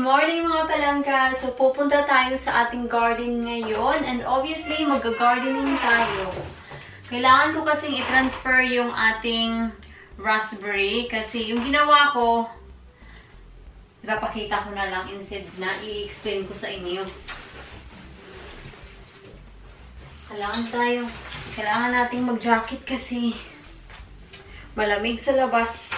morning mga palangga! So, pupunta tayo sa ating garden ngayon. And obviously, mag-gardening tayo. Kailangan ko kasing i-transfer yung ating raspberry. Kasi yung ginawa ko, ipapakita ko na lang instead na i-explain ko sa inyo. Kailangan nating mag-jacket kasi malamig sa labas.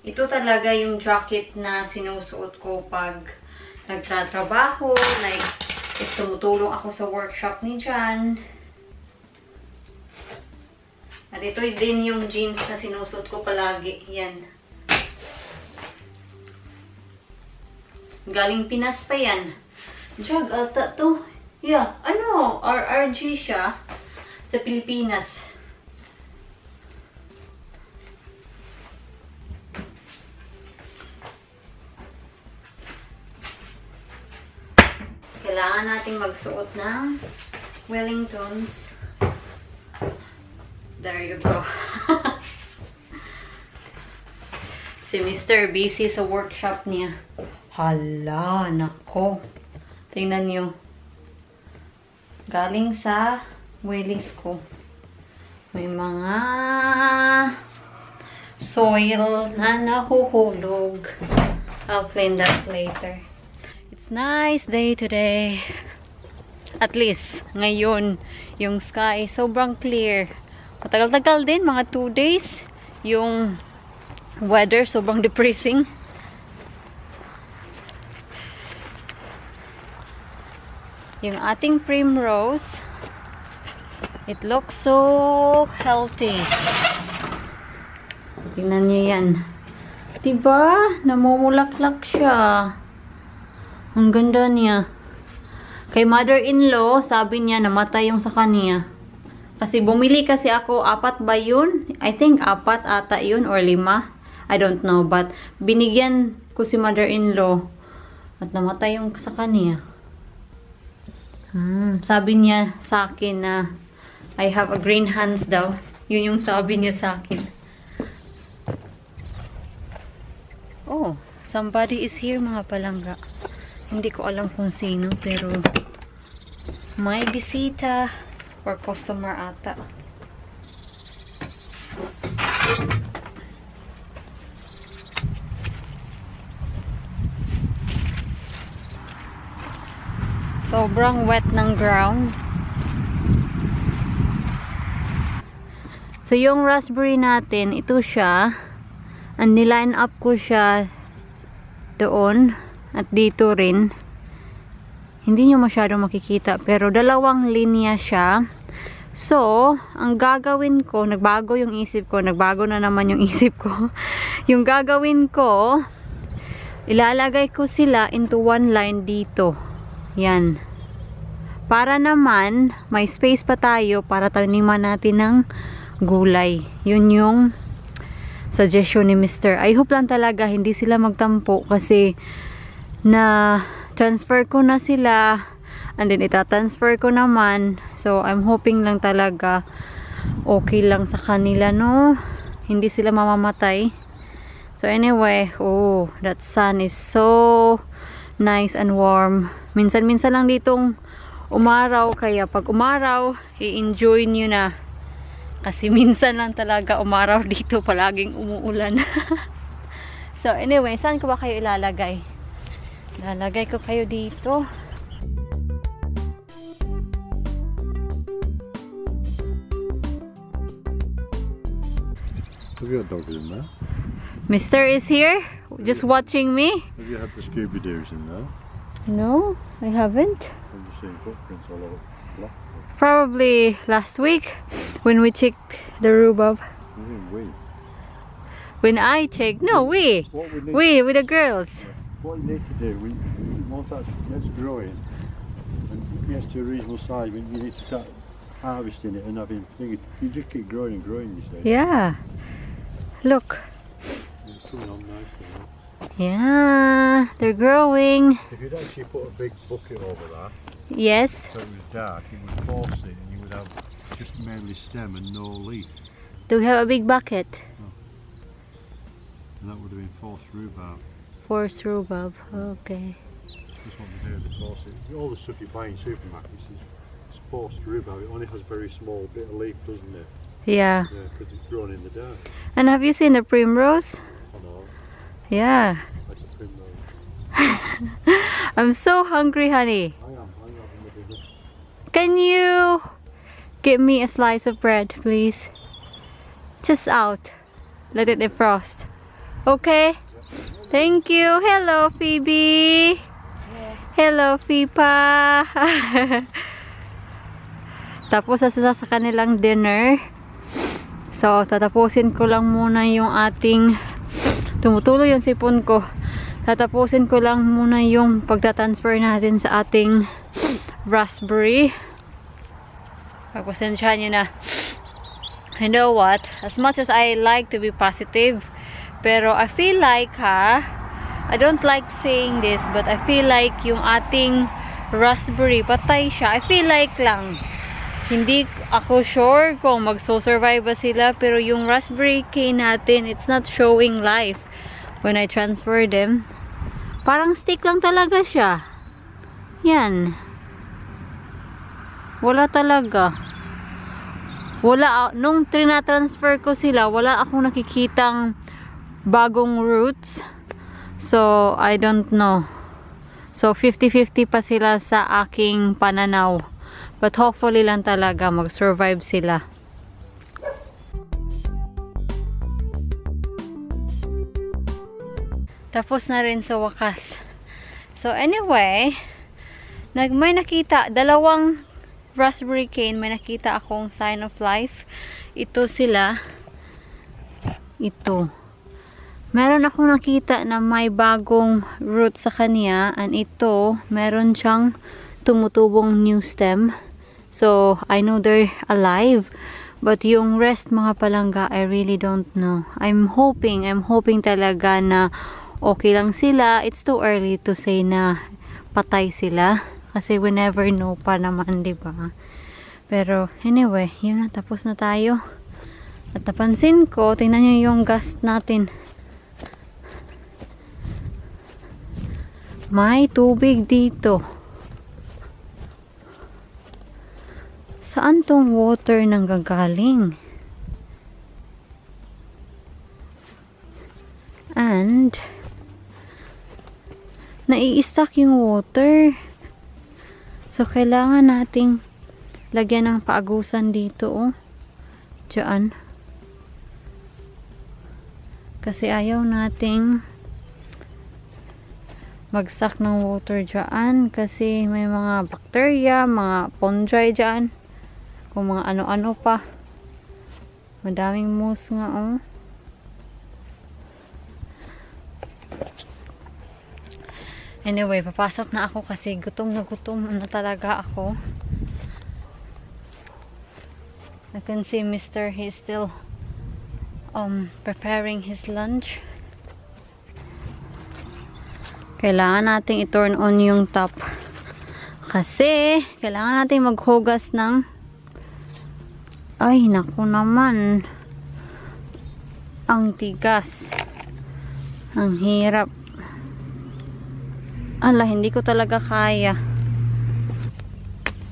Ito talaga yung jacket na sinusuot ko pag nagtatrabaho. Like, if tumutulong ako sa workshop ni Jan. At ito din yung jeans na sinusuot ko palagi. Yan. Galing Pinas pa yan. Jag ata to. Yeah. Ano? RRG siya. Sa Pilipinas. Kailangan nating magsuot ng Wellingtons. There you go. Si Mr. busy sa workshop niya. Hala, nako. Tingnan nyo. Galing sa Willis ko. May mga soil na nahuhulog. I'll clean that later. Nice day today. At least, ngayon, yung sky sobrang clear. Matagal-tagal din, mga 2 days. Yung weather sobrang depressing. Yung ating primrose, it looks so healthy. Tingnan niyo yan. Diba? Namumulaklak siya. Ang ganda niya. Kay mother-in-law, sabi niya namatay yung sa kanya. Kasi bumili kasi ako, 4 ba yun? I think 4 ata yun or 5. I don't know. But binigyan ko si mother-in-law at namatay yung sa kanya. Sabi niya sa akin na I have a green hands daw. Yun yung sabi niya sa akin. Oh, somebody is here mga palangga. Hindi ko alam kung sino, pero may bisita or customer ata. Sobrang wet ng ground. So, yung raspberry natin, ito siya. And niline up ko siya doon. At dito rin. Hindi nyo masyado makikita. Pero 2 linya siya. So, ang gagawin ko, nagbago yung isip ko. Nagbago na naman yung isip ko. Yung gagawin ko, ilalagay ko sila into 1 line dito. Yan. Para naman, may space pa tayo para taniman natin ng gulay. Yun yung suggestion ni Mr. I hope lang talaga hindi sila magtampo kasi na transfer ko na sila and then itatransfer ko naman. So, I'm hoping lang talaga okay lang sa kanila, no? Hindi sila mamamatay. So, anyway, oh, that sun is so nice and warm. Minsan-minsan lang ditong umaraw. Kaya pag umaraw, i-enjoy nyo na. Kasi minsan lang talaga umaraw dito. Palaging umuulan. So, anyway, saan ko ba kayo ilalagay? Lalagay ko kayo dito. Have you got dogs in there? Mr. is here, just watching me. Have you had the Scooby-Doos in there? No, I haven't. Have you seen footprints all over the block? Probably last week when we checked the rhubarb. When I checked, no, we with the girls. What you need to do, once that's growing and it gets to a reasonable size, you need to start harvesting it and having things. You just keep growing and growing, you see. Yeah. Look. It's coming on nicely. Yeah, they're growing. If you'd actually put a big bucket over that, yes. so it was dark, it would force it and you would have just mainly stem and no leaf. Do we have a big bucket? And that would have been forced rhubarb. Forced rhubarb. Okay. This one here, the forced. All the stuff you buy in supermarkets is forced rhubarb. It only has a very small bit of leaf, doesn't it? Yeah. Yeah, because it's grown in the dirt. And have you seen the primrose? Oh no, Yeah. like a primrose. I'm so hungry, honey. I'm having a bit of. Can you give me a slice of bread, please? Just out. Let it defrost. Okay? Thank you. Hello, Phoebe. Hello, Fipa. Tapos sa kanilang dinner. So, tatapusin ko lang muna yung ating tumutulo yung sipon ko. Tatapusin ko lang muna yung pagtatransfer natin sa ating raspberry. Pagpasensyahan nyo na. You know what? As much as I like to be positive, pero I feel like I don't like saying this, but I feel like yung ating raspberry, patay siya. I feel like lang. Hindi ako sure kung magso-survive ba sila, pero yung raspberry cane natin, it's not showing life when I transfer them. Parang stick lang talaga siya. Yan. Wala talaga. Wala, nung trina-transfer ko sila, wala akong nakikitang bagong roots. So, I don't know. So, 50-50 pa sila sa aking pananaw. But hopefully lang talaga mag-survive sila. Tapos na rin sa wakas. So, anyway, may nakita, dalawang raspberry cane, may nakita akong sign of life. Ito sila. Ito. Meron akong nakita na may bagong root sa kanya, and ito, meron siyang tumutubong new stem. So, I know they're alive. But yung rest mga palangga, I really don't know. I'm hoping talaga na okay lang sila. It's too early to say na patay sila. Kasi we never know pa naman, diba? Pero, anyway, yun na, tapos na tayo. At napansin ko, tingnan nyo yung gas natin. May tubig dito. Saan tong water nanggagaling? And nai-stuck yung water. So, kailangan nating lagyan ng paagusan dito, oh. Diyan. Kasi ayaw nating magsak ng water dyan. Kasi may mga bacteria, mga fungi dyan. Kung mga ano-ano pa. Madaming moss nga, oh. Anyway, papasok na ako kasi gutom na talaga ako. I can see Mr. He's still preparing his lunch. Kailangan nating i-turn on yung tap. Kasi kailangan nating maghugas ng ay, naku naman. Ang tigas. Ang hirap. Ala, hindi ko talaga kaya.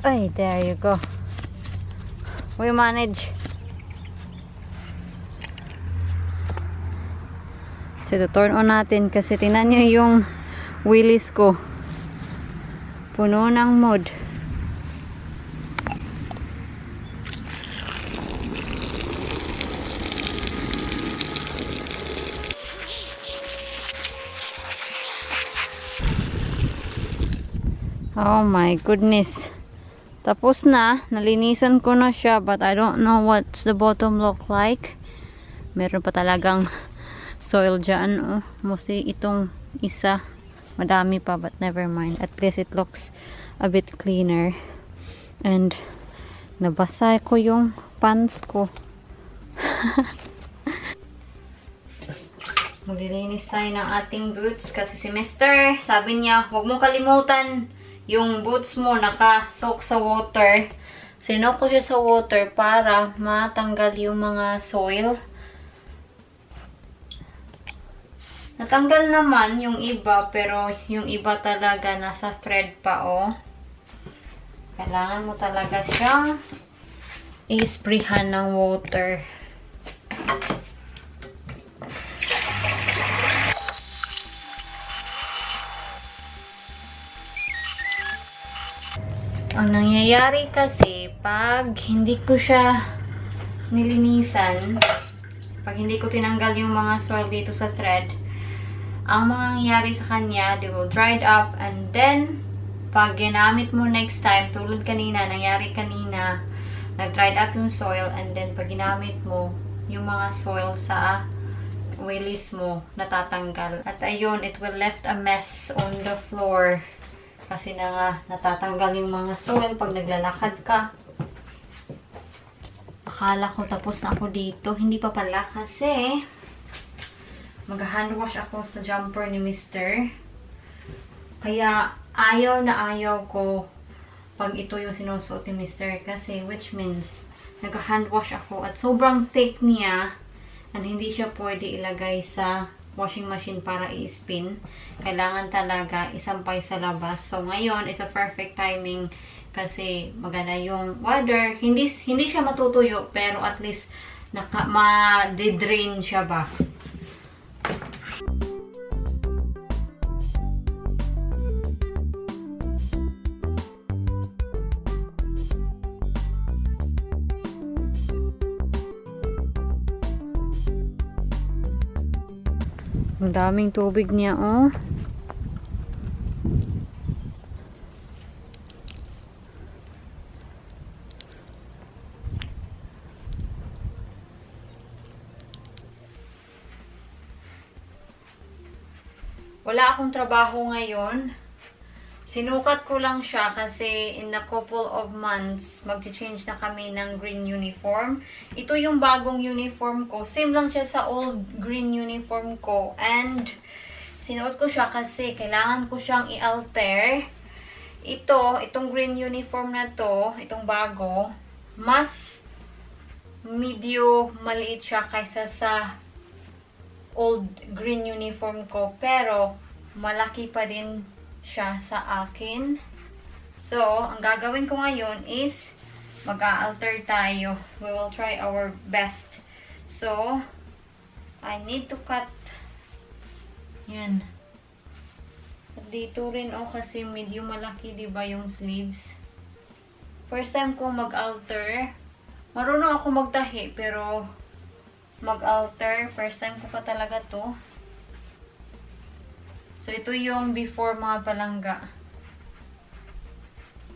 Ay, there you go. We manage. So, turn on natin kasi tingnan nyo yung wheelies ko. Puno ng mud. Oh my goodness. Tapos na. Nalinisan ko na siya. But I don't know what's the bottom look like. Meron pa talagang soil dyan. Oh. Mostly itong isa. Madami pa. But never mind. At least it looks a bit cleaner. And nabasa ko yung pants ko. Maglilinis tayo ng ating boots. Kasi si Mr. sabi niya, huwag mo kalimutan yung boots mo naka-soak sa water. Sinok ko siya sa water para matanggal yung mga soil. Natanggal naman yung iba, pero yung iba talaga nasa thread pa, oh. Kailangan mo talaga siyang i-sprayhan ng water. Ang nangyayari kasi, pag hindi ko siya nilinisan, pag hindi ko tinanggal yung mga soil dito sa thread, ang mga nangyayari sa kanya, they will dried up, and then, pag ginamit mo next time, tulad kanina, nangyari kanina, nag-dried up yung soil, and then, pag ginamit mo, yung mga soil sa walis mo, natatanggal. At ayun, it will left a mess on the floor. Kasi na nga, natatanggal yung mga soil pag naglalakad ka. Akala ko tapos na ako dito. Hindi pa pala kasi mag-hand wash ako sa jumper ni Mr. Kaya ayaw na ayaw ko pag ito yung sinusuot ni Mr. Kasi which means nag-hand wash ako at sobrang thick niya and hindi siya pwede ilagay sa washing machine para i-spin. Kailangan talaga isampay sa labas. So, ngayon is a perfect timing kasi maganda yung water. Hindi siya matutuyo, pero at least ma-drain siya ba. Ang daming tubig niya, oh. Wala akong trabaho ngayon. Sinukat ko lang siya kasi in a couple of months, mag-change na kami ng green uniform. Ito yung bagong uniform ko. Same lang siya sa old green uniform ko. And, sinuot ko siya kasi kailangan ko siyang i-alter. Itong green uniform na to, itong bago, mas medyo maliit siya kaysa sa old green uniform ko. Pero, malaki pa din siya sa akin. So, ang gagawin ko ngayon is mag-a-alter tayo. We will try our best. So, I need to cut. Yan. At dito rin, oh, kasi medyo malaki, diba, yung sleeves. First time ko mag-alter. Marunong ako magtahi, pero mag-alter, first time ko pa talaga to. So, ito yung before mga palangga.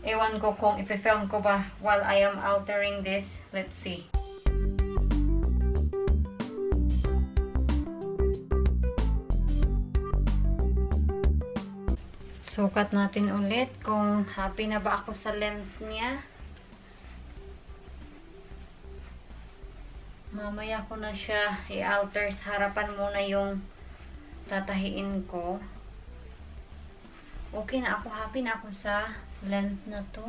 Ewan ko kung ipifilm ko ba while I am altering this. Let's see. Sukat natin ulit kung happy na ba ako sa length niya. Mamaya ko na siya i-alter. Sa harapan muna yung tatahiin ko. Okay na ako. Happy na ako sa length na to.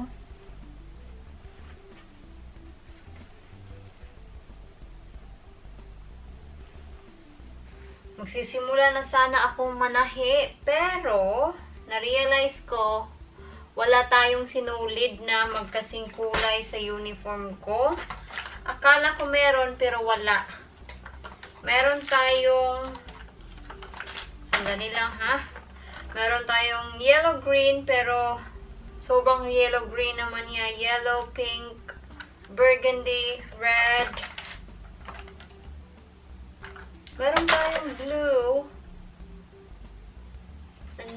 Magsisimula na sana akong manahi. Pero, na-realize ko, wala tayong sinulid na magkasing kulay sa uniform ko. Akala ko meron, pero wala. Meron tayong, sandali lang ha. Meron tayong yellow-green, pero sobrang yellow-green naman niya. Yellow, pink, burgundy, red. Meron tayong blue,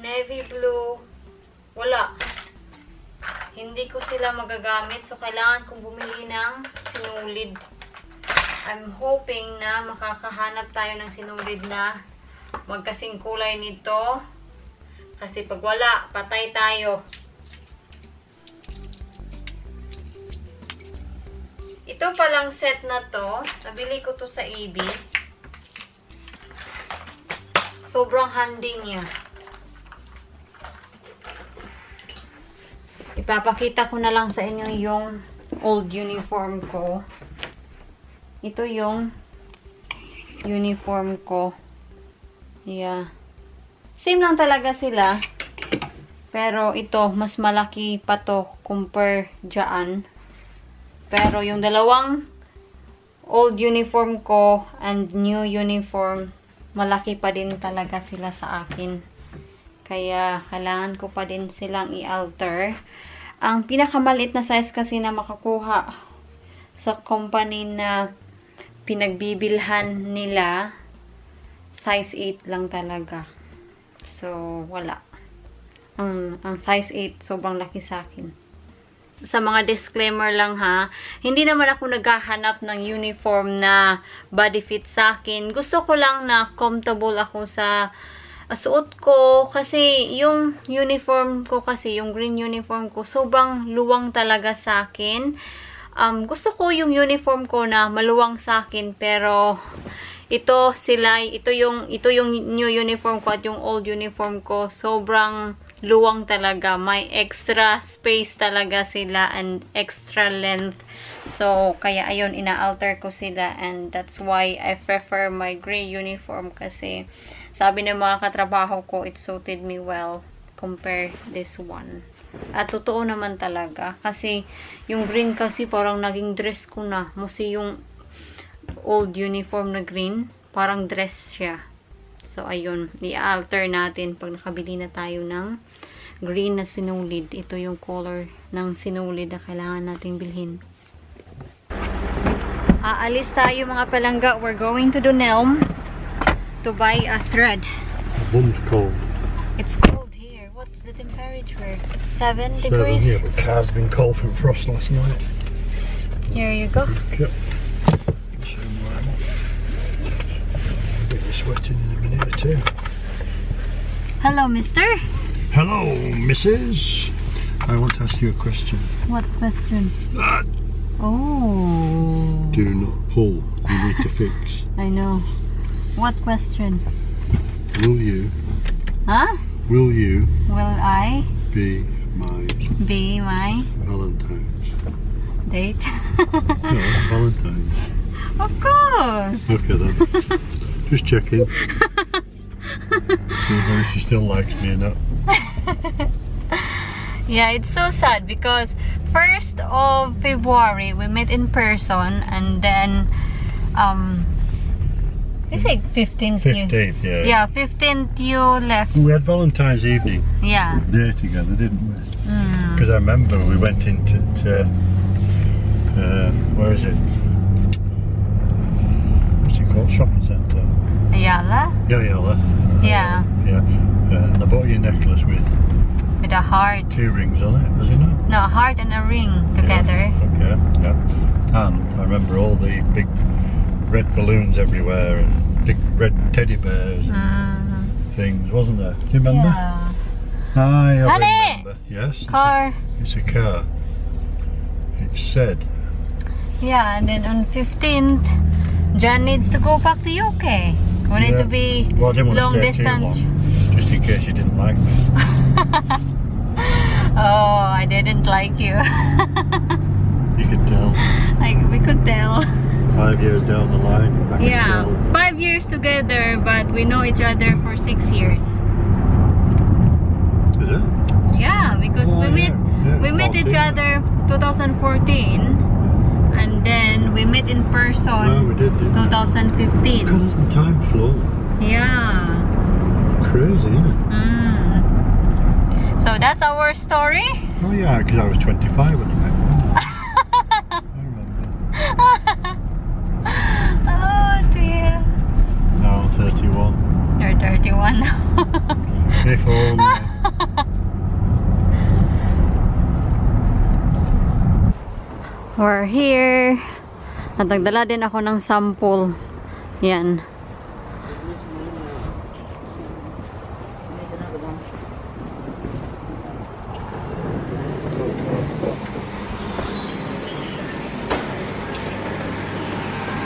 navy blue. Wala. Hindi ko sila magagamit, so kailangan kong bumili ng sinulid. I'm hoping na makakahanap tayo ng sinulid na magkasing kulay nito. Kasi pag wala, patay tayo. Ito palang set na to, nabili ko to sa eBay. Sobrang handy niya. Ipapakita ko na lang sa inyo yung old uniform ko. Ito yung uniform ko. Yeah. Same lang talaga sila. Pero ito, mas malaki pa to compare dyan. Pero yung dalawang old uniform ko and new uniform, malaki pa din talaga sila sa akin. Kaya, kailangan ko pa din silang i-alter. Ang pinakamaliit na size kasi na makakuha sa company na pinagbibilhan nila, size 8 lang talaga. So, wala. Ang size 8, sobrang laki sa akin. Sa mga disclaimer lang ha, hindi naman ako naghahanap ng uniform na body fit sa akin. Gusto ko lang na comfortable ako sa suot ko. Kasi yung uniform ko kasi, yung green uniform ko, sobrang luwang talaga sa akin. Gusto ko yung uniform ko na maluwang sa akin, pero ito yung new uniform ko at yung old uniform ko, sobrang luwang talaga. May extra space talaga sila and extra length. So, kaya ayun, ina-alter ko sila, and that's why I prefer my gray uniform kasi sabi ng mga katrabaho ko, it suited me well compare this one. At totoo naman talaga. Kasi, yung green kasi parang naging dress ko na. Kasi yung old uniform na green, parang dress siya. So, ayun. I-alter natin pag nakabili na tayo ng green na sinulid. Ito yung color ng sinulid na kailangan natin bilhin. Aalis tayo mga palangga. We're going to Dunelm to buy a thread. Mum's cold. It's cold here. What's the temperature? 7 degrees? Yeah, but car's been cold from frost last night. Here you go. Okay. Show them where I'm at. I'll get you sweating in a minute or two. Hello, mister. Hello, Mrs. I want to ask you a question. What question? Ah, Oh. do not pull. You need to fix. I know. What question? Will you? Huh? Will you Will I be my be my Valentine's? date? No, Valentine's. Of course. Okay then. Just checking. See whether she still likes me or not. Yeah, it's so sad because 1st of February we met in person, and then it's like 15th. 15th, yeah. Yeah, 15th you left. We had Valentine's evening Yeah. day together, didn't we? Mm. Because I remember we went into where is it? What's it called? Shopping centre. Ayala? Yala. Yeah. Yeah. And I bought you a necklace with With a heart. 2 rings on it, does it not? No, a heart and a ring together. Yeah. Okay. Yeah. And I remember all the big red balloons everywhere and big red teddy bears and things, wasn't there? Do you remember? Yeah. I Honey! remember. Yes. Car. It's a car. It said. Yeah, and then on 15th, John needs to go back to UK. We need to be Well, I didn't want long to stay distance. too long, just in case you didn't like me. Oh, I didn't like you. You could tell. Like, we could tell. 5 years down the line. I could Yeah, tell. 5 years together, but we know each other for 6 years. Is it? Yeah, because Oh, yeah. Yeah, we met each 14. other 2014, and then we met in person No, we did, didn't we? 2015. God, doesn't time flow? Yeah. Crazy, isn't it? So that's our story. Oh yeah, because I was 25 when I met you. I remember. Oh dear. Now I'm 31. You're 31 now. If only. We're here. At nagdala din ako ng sample. Yan.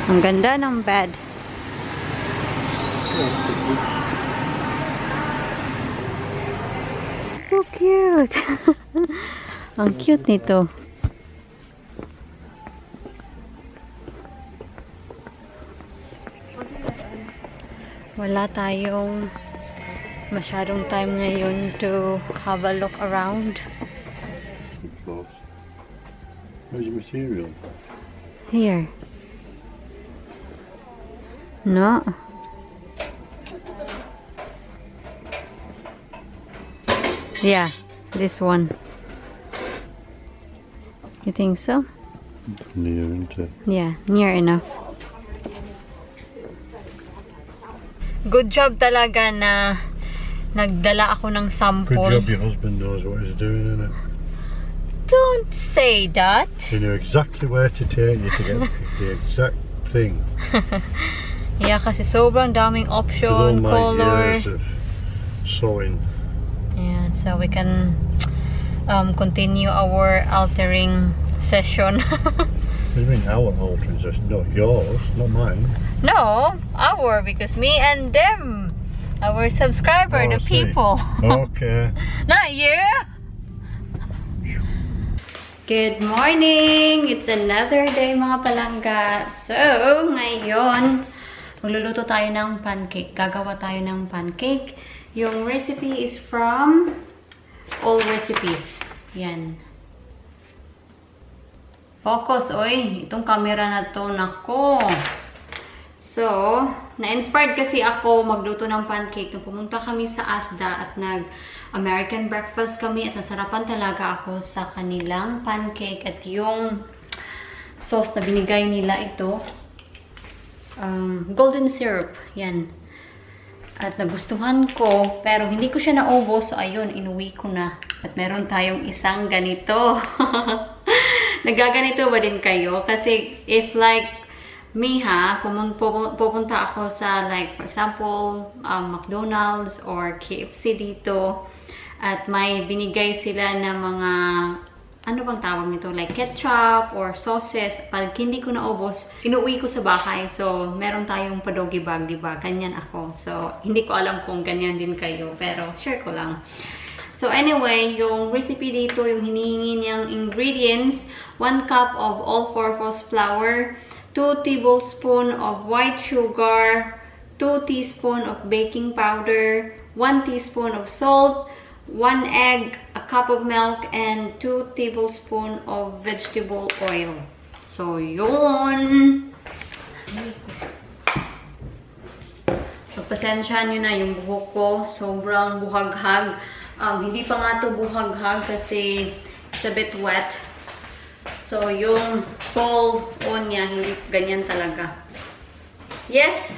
Ang ganda ng bed. So cute. Ang cute nito. Wala tayong masyadong time ngayon to have a look around. Close. Where's your material? Here. No. Yeah, this one. You think so? Near, isn't it? Yeah, near enough. Good job talaga na nagdala ako ng sample. Good job your husband knows what he's doing, innit? Don't say that. He knew exactly where to take you to get the exact thing. Yeah, kasi sobrang daming With all option, my color. years of sewing. Yeah, so we can continue our altering session. What do you mean our altering session? No, yours, not mine. No, our, because me and them, our subscriber, Oh, the I see. people. Okay. Not you. Good morning! It's another day mga palangga. So, ngayon, magluluto tayo ng pancake. Gagawa tayo ng pancake. Yung recipe is from All Recipes. Yan. Focus, oy. Itong camera na to, nako. So, na-inspired kasi ako magluto ng pancake. Nung pumunta kami sa Asda at nag-American breakfast kami at nasarapan talaga ako sa kanilang pancake at yung sauce na binigay nila ito. Golden syrup. Yan. At nagustuhan ko, pero hindi ko siya naubos. So, ayun, inuwi ko na. At meron tayong isang ganito. Nagaganito ba din kayo? Kasi if like me ha, pupunta ako sa like for example, McDonald's or KFC dito at may binigay sila na mga ano bang tawag nito, like ketchup or sauces. Pag hindi ko naubos, inuwi ko sa bahay. So, meron tayong padogi bag, diba? Ganyan ako. So, hindi ko alam kung ganyan din kayo, pero share ko lang. So, anyway, yung recipe dito, yung hinihingi niyang ingredients, 1 cup of all-purpose flour, 2 tablespoons of white sugar, 2 teaspoons of baking powder, 1 teaspoon of salt, 1 egg, a cup of milk, and 2 tablespoons of vegetable oil. So, yun. Pagpasensyahan nyo na yung buhok ko. Sobrang buhaghag. Hindi pa nga ito buhaghag kasi it's a bit wet. So, yung fall on niya, hindi ganyan talaga. Yes?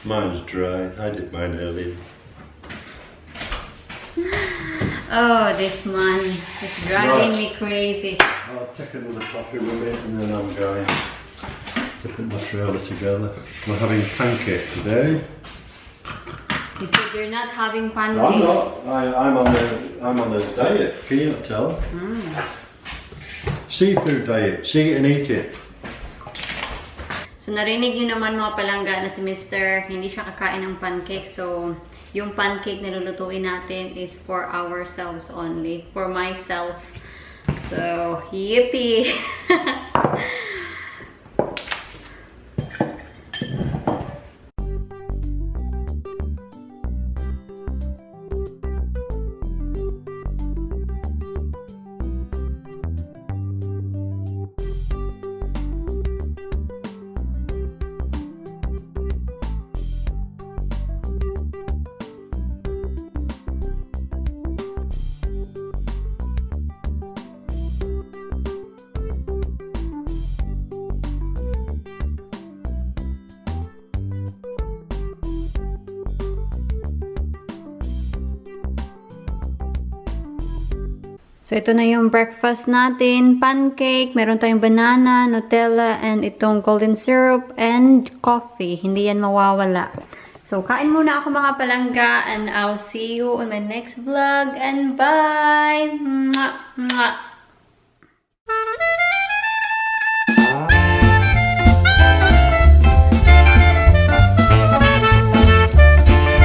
Mine's dry. I did mine earlier. Oh, this man is driving me crazy. I'll take another coffee with me and then I'm going to put my trailer together. We're having pancake today. You said you're not having I'm pancake. not. I'm on a diet. Can you not tell? Seafood diet. See it and eat it. So, narinig nyo naman mga palangga na si Mr. hindi siya kakain ng pancake. So, yung pancake na lulutuin natin is for ourselves only. For myself. So, yippee! So, ito na yung breakfast natin. Pancake, meron tayong banana, Nutella, and itong golden syrup, and coffee. Hindi yan mawawala. So, kain muna ako mga palangga, and I'll see you on my next vlog, and bye! Mwah! Mwah!